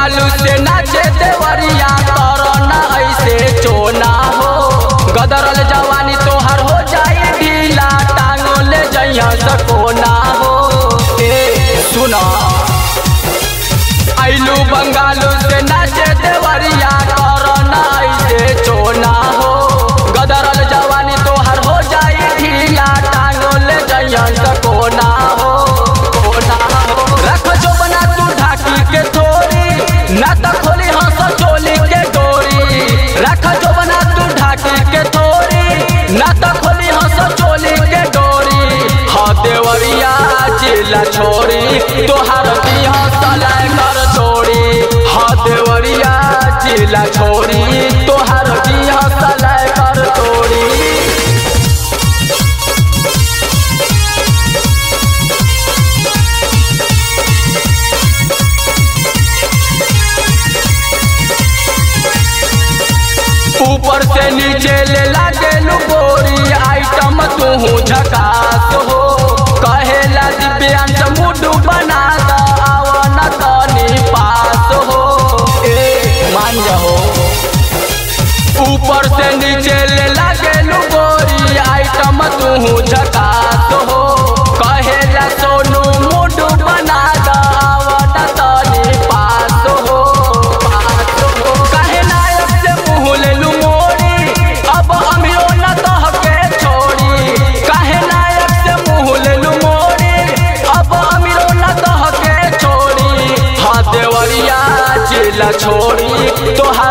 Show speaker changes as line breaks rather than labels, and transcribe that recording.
बंगालू से नाचे देवरिया करना ऐसे चोना हो। गदरल जवानी तोहर हो जाई ढीला टांगो ले जइया सकोना हो। सुना आइलू बंगालू से नाचे देवरिया करना ऐसे चोना हो। गदरल जवानी तोहर हो जाई ढीला टांगो ले जइया सकोना हो। रख जो बना तू ढाकी के थोड़ी ना तो खोली हंस चोली के डोरी। रख जो बना तू ढाकी के थोड़ी ना तो खोली हंस चोली के डोरी। हाँ देवरिया जिला छोड़ी तोहार दी हंसलाय कर छोड़ी। हाँ देवरिया जिला छोड़ी तोहार दी हंसलाय कर छोड़ी। ऊपर से नीचे ले लागेलू गोरी आइटम तू झकास हो। कहेला दिव्यांश मुडू बना आवन तनी पास हो। मान जाओ ऊपर से नीचे ले लागेलू गोरी आइटम तू झकास हो। कहेला सोनू मुडू बना आवन तनी पास हो। कहे नायक से मुँह ले लू मोड़ी अब अमियो न तह के छोड़ी। कहे नायक से मुँह ले लू मोड़ी अब अमियो न तह के छोड़ी। हाँ देवरिया जिला छोड़ी तोहार